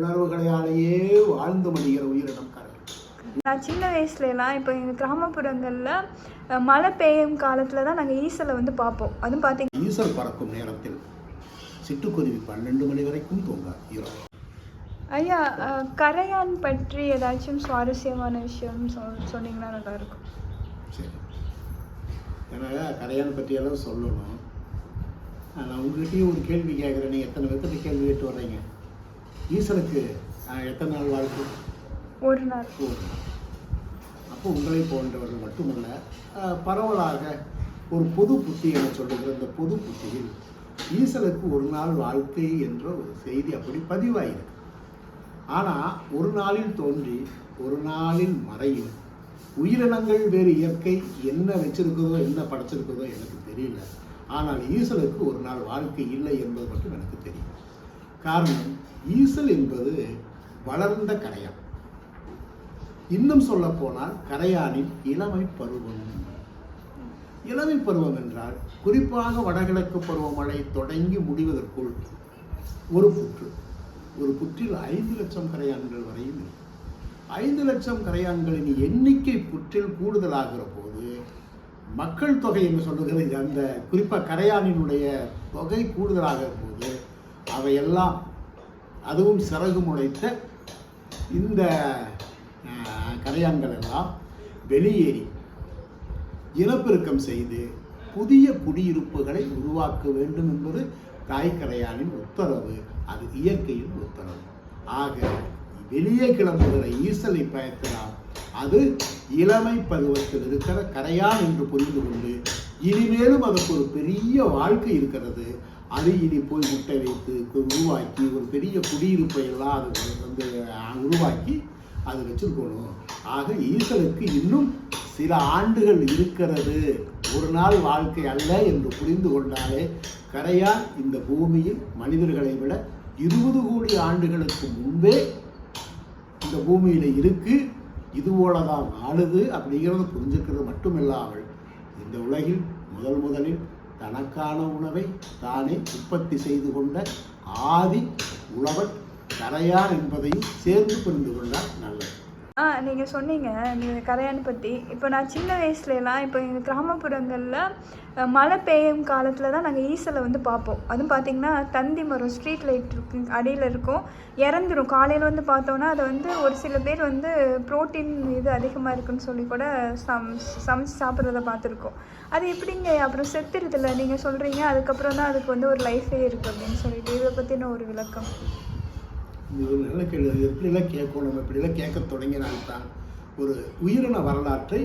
உணர்வுகளையாலேயே வாழ்ந்து மடிகிற உயிரினம் கரை. நான் சின்ன வயசுலலாம் இப்போ எங்கள் கிராமப்புறங்களில் மழை பெய்யும் காலத்தில் தான் நாங்கள் ஈசலை பார்ப்போம். அதுவும் பார்த்தீங்கன்னா ஈசல் பறக்கும் நேரத்தில் சிட்டுக்குருவி 12 மணி வரைக்கும் தூங்காது இரவு. ஐயா, கரையான் பற்றி ஏதாச்சும் சுவாரஸ்யமான விஷயம் சொன்னீங்கன்னா நல்லாயிருக்கும். சரி, ஏன்னா கரையான் பற்றியெல்லாம் சொல்லணும். நான் உங்கள்கிட்டயும் ஒரு கேள்வி கேட்குறேன். நீங்கள் எத்தனை கேள்வி கேட்டு வர்றீங்க? ஈசலுக்கு எத்தனை நாள் வாழ்க்கை? ஒரு நாள். அப்போ உங்களை போன்றவர்கள் மட்டுமல்ல, பரவலாக ஒரு பொது புத்தி என சொல்லுகிற இந்த பொது புத்தியில் ஈசலுக்கு ஒரு நாள் வாழ்க்கை என்ற ஒரு செய்தி அப்படி பதிவாயிருக்கு. ஆனால் ஒரு நாளில் தோன்றி ஒரு நாளில் மறையும் உயிரினங்கள் வேறு இயற்கை என்ன வச்சிருக்கிறதோ என்ன படைச்சிருக்கிறதோ எனக்கு தெரியல. ஆனால் ஈசலுக்கு ஒரு நாள் வாழ்க்கை இல்லை என்பது மட்டும் எனக்கு தெரியும். காரணம், ஈசல் என்பது வளர்ந்த கரையான். இன்னும் சொல்ல போனால் கரையானின் இளமை பருவம். இளமை பருவம் என்றால் குறிப்பாக வடகிழக்கு பருவமழை தொடங்கி முடிவதற்குள் ஒரு புற்றில் 5 லட்சம் கரையான்கள் வரையும். 5 லட்சம் கரையான்களின் எண்ணிக்கை புற்றில் கூடுதலாகிற போது மக்கள் தொகை என்று சொல்லுகிறது, அந்த குறிப்பாக கரையானினுடைய தொகை கூடுதலாகிற போது அவையெல்லாம், அதுவும் சிறகு முளைத்த இந்த கரையான்கள் எல்லாம் வெளியேறி இனப்பெருக்கம் செய்து புதிய குடியிருப்புகளை உருவாக்க வேண்டும் என்பது தாய்க்கரையானின் உத்தரவு. அது இயற்கையின் உத்தரவு. ஆக வெளியே கிளம்புகிற ஈசலை பயத்தினால் அது இளமை பருவத்தில் இருக்கிற கரையான் என்று புரிந்து கொண்டு இனிமேலும் அதுக்கு ஒரு பெரிய வாழ்க்கை இருக்கிறது. அது இனி போய் முட்டை வைத்து உருவாக்கி ஒரு பெரிய குடியிருப்பை எல்லாம் அது உருவாக்கி அது வச்சிருக்கணும். ஆக ஈசலுக்கு இன்னும் சில ஆண்டுகள் இருக்கிறது, ஒரு நாள் வாழ்க்கை அல்ல என்று புரிந்து கொண்டாலே கரையான் இந்த பூமியில் மனிதர்களை விட 20 கோடி ஆண்டுகளுக்கு முன்பே இந்த பூமியில் இருக்கு, இதுபோலதான் ஆளுது அப்படிங்கிறத புரிஞ்சுக்கிறது மட்டுமில்லாமல் இந்த உலகில் முதலில் தனக்கான உணவை தானே உற்பத்தி செய்து கொண்ட ஆதி உழவன் கரையான் என்பதையும் சேர்ந்து புரிந்து கொண்டால் நல்லது. நீங்கள் சொன்னீங்க நீங்கள் கரையான் பற்றி. இப்போ நான் சின்ன வயசுலலாம் இப்போ எங்கள் கிராமப்புறங்களில் மழை பெய்யும் காலத்தில் தான் நாங்கள் ஈசலை பார்ப்போம். அதுவும் பார்த்திங்கன்னா தந்தி மரம் ஸ்ட்ரீட் லைட் இருக்கு அடியில் இருக்கும், இறந்துடும். காலையில் பார்த்தோன்னா அதை ஒரு சில பேர் ப்ரோட்டீன் இது அதிகமாக இருக்குன்னு சொல்லி கூட சமைச்சு சாப்பிட்றத பார்த்துருக்கோம். அது எப்படிங்க அப்புறம் செத்துருதில்ல நீங்கள் சொல்கிறீங்க, அதுக்கப்புறம் தான் அதுக்கு ஒரு லைஃபே இருக்குது அப்படின்னு சொல்லிட்டு, இதை பற்றின ஒரு விளக்கம். இது நல்ல கேள்வி. எப்படிலாம் கேட்கணும், நம்ம இப்படிலாம் கேட்க தொடங்கினால்தான் ஒரு உயிரின வரலாற்றை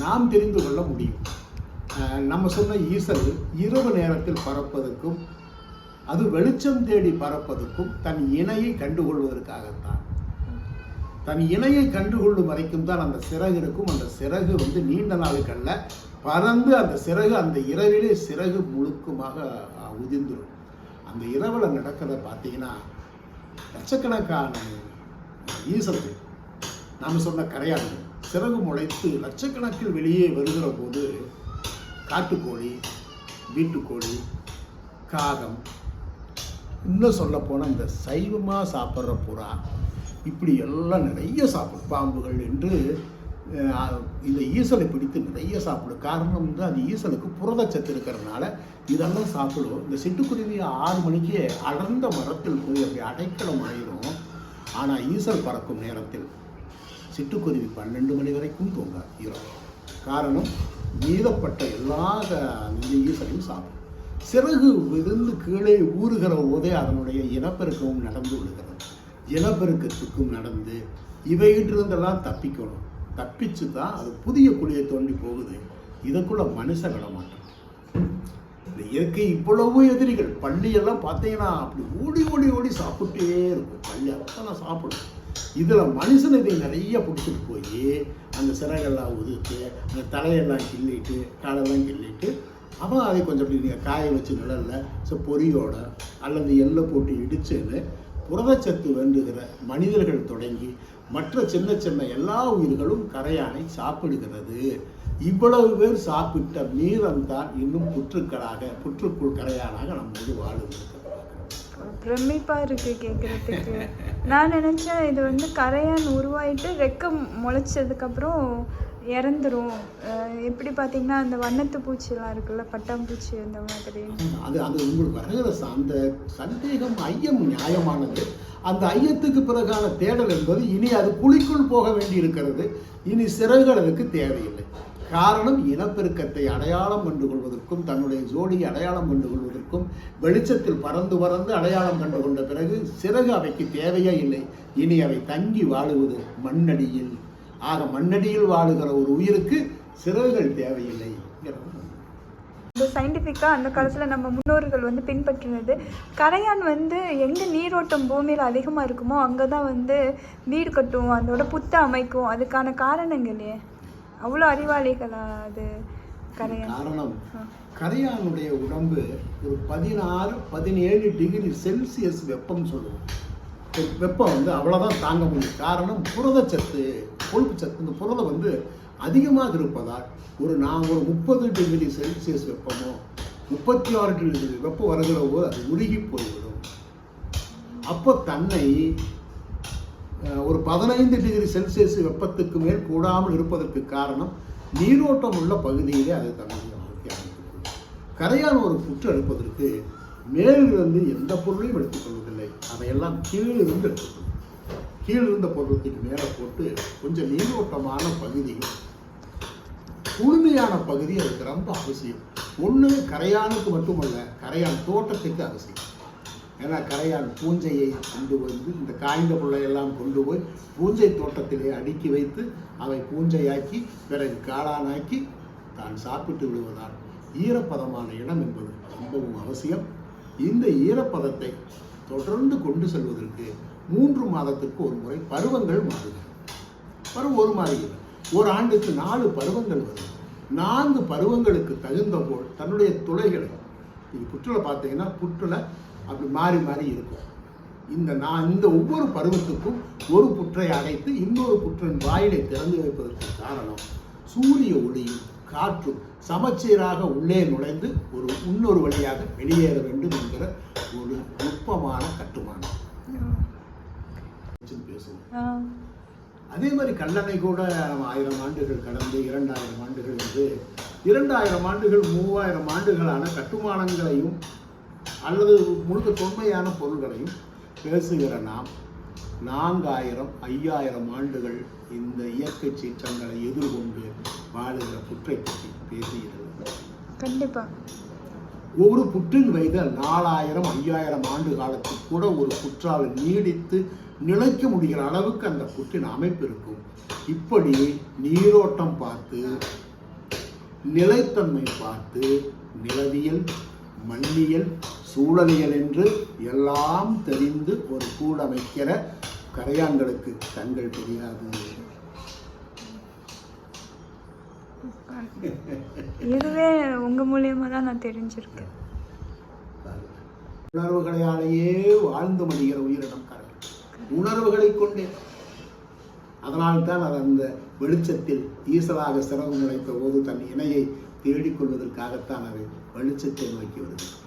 நாம் தெரிந்து கொள்ள முடியும். நம்ம சொன்ன ஈசல் இரவு நேரத்தில் பறப்பதற்கும் அது வெளிச்சம் தேடி பறப்பதற்கும் தன் இணையை கண்டுகொள்வதற்காகத்தான். தன் இணையை கண்டுகொள்ளும் வரைக்கும் தான் அந்த சிறகு இருக்கும். அந்த சிறகு நீண்ட நாளுக்கல்ல, பறந்து அந்த சிறகு அந்த இரவிலே சிறகு முழுக்குமாக உதிர்ந்துடும். அந்த இரவில் நடக்கிறத பார்த்தீங்கன்னா லட்சக்கணக்கான ஈசல்கள், நாம் சொன்ன கரையான்கள் சிறகு முளைத்து லட்சக்கணக்கில் வெளியே வருகிற போது காட்டுக்கோழி, வீட்டுக்கோழி, காகம், இன்னும் சொல்ல போனால் இந்த சைவமாக சாப்பிட்ற புறா, இப்படி எல்லாம் நிறைய சாப்பிடும். பாம்புகள் என்று இந்த ஈசலை பிடித்து நிறைய சாப்பிடும். காரணம் அது ஈசலுக்கு புரதச்சத்து இருக்கிறதுனால இதெல்லாம் சாப்பிடும். இந்த சிட்டுக்குருவி 6 மணிக்கு அடர்ந்த மரத்தில் போய் அப்படி அடைக்கலம் ஆயிரும். ஆனால் ஈசல் பறக்கும் நேரத்தில் சிட்டுக்குருவி 12 மணி வரைக்கும் தூங்காது இரவு. காரணம், மீதப்பட்ட எல்லா ஈசலையும் சாப்பிடும். சிறகு விழுந்து கீழே ஊறுகிற போதே அதனுடைய இனப்பெருக்கமும் நடந்து விடுகிறது. இனப்பெருக்கத்துக்கும் நடந்து இவைகிட்டிருந்தெல்லாம் தப்பிக்கணும். தப்பிச்சு தான் அது புதிய குழியை தோண்டி போகுது. இதுக்குள்ள மனுஷன் விட மாட்டான். இந்த இயற்கை இவ்வளவு எதிரிகள். பள்ளியெல்லாம் பார்த்தீங்கன்னா அப்படி ஓடி ஓடி ஓடி சாப்பிட்டே இருக்கும். பள்ளி அப்போ சாப்பிடும். இதில் மனுஷன் இதை நிறைய பிடிச்சிட்டு போய் அந்த சிறகெல்லாம் உதிர்த்து அந்த தலையெல்லாம் கிள்ளிட்டு காலெல்லாம் கிள்ளிட்டு அவன் அதை கொஞ்சம் அப்படி காய வச்சு நிழலில் பொரியோட அல்லது எள்ளை போட்டு இடிச்சுன்னு புரதச்சத்து வேண்டுகிற மனிதர்கள் தொடங்கி மற்ற சின்ன சின்ன எல்லா உயிர்களும் கரையானை சாப்பிடுகிறது. இவ்வளவு பேர் சாப்பிட்ட மீதம்தான் இன்னும் புற்றுக்குள் கரையானாக நம்மோடு வாழுகிறது. பிரமிப்பாக இருக்குது கேட்குறதுக்கு. நான் நினச்சேன் இது வந்து கரையான் உருவாயிட்டு ரெக்கை முளைச்சதுக்கப்புறம் இறந்துரும். எப்படி பார்த்தீங்கன்னா அந்த வண்ணத்து பூச்சிலாம் இருக்குல்ல, பட்டாம்பூச்சி அந்த மாதிரி. அது உங்களுக்கு வருகிற அந்த சந்தேகம், ஐயம் நியாயமானது. அந்த ஐயத்துக்கு பிறகான தேடல் என்பது இனி அது குழிக்குள் போக வேண்டி இருக்கிறது. இனி சிறகுகள் அதுக்கு தேவையில்லை. காரணம், இனப்பெருக்கத்தை அடையாளம் கண்டு கொள்வதற்கும் தன்னுடைய ஜோடியை அடையாளம் கண்டு கொள்வதற்கும் வெளிச்சத்தில் பறந்து பறந்து அடையாளம் கண்டு கொண்ட பிறகு சிறகு அவைக்கு தேவையே இல்லை. இனி அவை தங்கி வாழுவது மண்ணடியில். ஆக மண்ணடியில் வாழுகிற ஒரு உயிருக்கு சிறகுகள் தேவையில்லை. இந்த சயின்டிஃபிக்காக அந்த காலத்தில் நம்ம முன்னோர்கள் வந்து பின்பற்றினது, கரையான் வந்து எங்கே நீரோட்டம் பூமியில் அதிகமாக இருக்குமோ அங்கே தான் வந்து வீடு கட்டும், அதோட புத்தை அமைக்கும். அதுக்கான காரணங்களே அவ்வளோ அறிவாளிகளா அது கரையான்? காரணம், கரையானுடைய உடம்பு ஒரு 16-17 டிகிரி செல்சியஸ் வெப்பம் சொல்லுவோம். வெப்பம் வந்து அவ்வளோதான் தாங்க முடியும். காரணம், புரதச்சத்து, கொழுப்பு சத்து. இந்த புரதம் வந்து அதிகமாக இருப்பதால் ஒரு 30 டிகிரி செல்சியஸ் வெப்பமோ 36 டிகிரி வெப்பம் வருகிற போது அது உருகி போய்விடும். அப்போ தன்னை ஒரு 15 டிகிரி செல்சியஸ் வெப்பத்துக்கு மேல் கூடாமல் இருப்பதற்கு காரணம், நீரோட்டம் உள்ள பகுதியிலே அது தன்னுடைய வாழ்க்கை அமைக்கும். கரையான் ஒரு புற்று எடுப்பதற்கு மேலிருந்து எந்த பொருளையும் எடுத்துக்கொள்வதில்லை. அதையெல்லாம் கீழிருந்து எடுத்துக்கொள்ளும். கீழிருந்த பொருளத்துக்கு மேலே போட்டு கொஞ்சம் நீரோட்டமான பகுதி, குளுமையான பகுதி அதுக்கு ரொம்ப அவசியம். ஒன்று கரையானுக்கு மட்டுமல்ல, கரையான் தோட்டத்துக்கு அவசியம். ஏன்னா கரையான் பூஞ்சையை கொண்டு வந்து இந்த காய்ந்த புள்ளையெல்லாம் கொண்டு போய் பூஞ்சை தோட்டத்திலே அடுக்கி வைத்து அவை பூஞ்சையாக்கி பிறகு காளானாக்கி தான் சாப்பிட்டு விடுவதால் ஈரப்பதமான இடம் என்பது ரொம்பவும் அவசியம். இந்த ஈரப்பதத்தை தொடர்ந்து கொண்டு செல்வதற்கு 3 மாதத்திற்கு ஒரு முறை பருவங்கள் மாறுகிறது. பருவம் ஒரு மாதிரி இல்லை, ஒரு ஆண்டுக்கு 4 பருவங்கள் வரும். 4 பருவங்களுக்கு தகுந்த போல் தன்னுடைய துளைகளை, நீங்கள் புற்றில் பார்த்தீங்கன்னா புற்றில் அப்படி மாறி மாறி இருக்கும். இந்த ஒவ்வொரு பருவத்துக்கும் ஒரு புற்றை அடைத்து இன்னொரு புற்றின் வாயிலை திறந்து வைப்பதற்கு காரணம், சூரிய ஒளியும் காற்றும் சமச்சீராக உள்ளே நுழைந்து இன்னொரு வழியாக வெளியேற வேண்டும் என்கிற ஒரு நுட்பமான கட்டுமானம் பேசுவோம். அதே மாதிரி கல்லணை கூட 1000 ஆண்டுகள் கடந்து 2000 ஆண்டுகள் என்று 2000 ஆண்டுகள் 3000 ஆண்டுகளான கட்டுமானங்களையும் அல்லது முழுக்க தொன்மையான பொருள்களையும் பேசுகிற நாம் 4000 5000 ஆண்டுகள் இந்த இயற்கை சீற்றங்களை எதிர்கொண்டு வாழுகிற புற்றை பற்றி பேசுகிறது. கண்டிப்பா ஒரு புற்றின் வயது 4000 5000 ஆண்டு காலத்துக்கு கூட ஒரு புற்றால் நீடித்து நிலைக்க முடிகிற அளவுக்கு அந்த புற்றின் அமைப்பு இருக்கும். இப்படி நீரோட்டம் பார்த்து, நிலைத்தன்மை பார்த்து, நிலவியல், மண்ணியல், சூழலியல் என்று எல்லாம் தெரிந்து ஒரு கூடமைக்கிற கரையான்களுக்கு கண்கள் தெரியாது. இதுவே உங்க மூலியமா தான் நான் தெரிஞ்சிருக்கேன். உணர்வுகளையாலேயே வாழ்ந்து மடிகிற உயிரினம் கரை. உணர்வுகளை கொண்டே. அதனால்தான் அது அந்த வெளிச்சத்தில் ஈசலாக சிறகு நுழைத்த போது தன் இணையை தேடிக்கொள்வதற்காகத்தான் அவை வெளிச்சத்தை நோக்கி வருகிறது.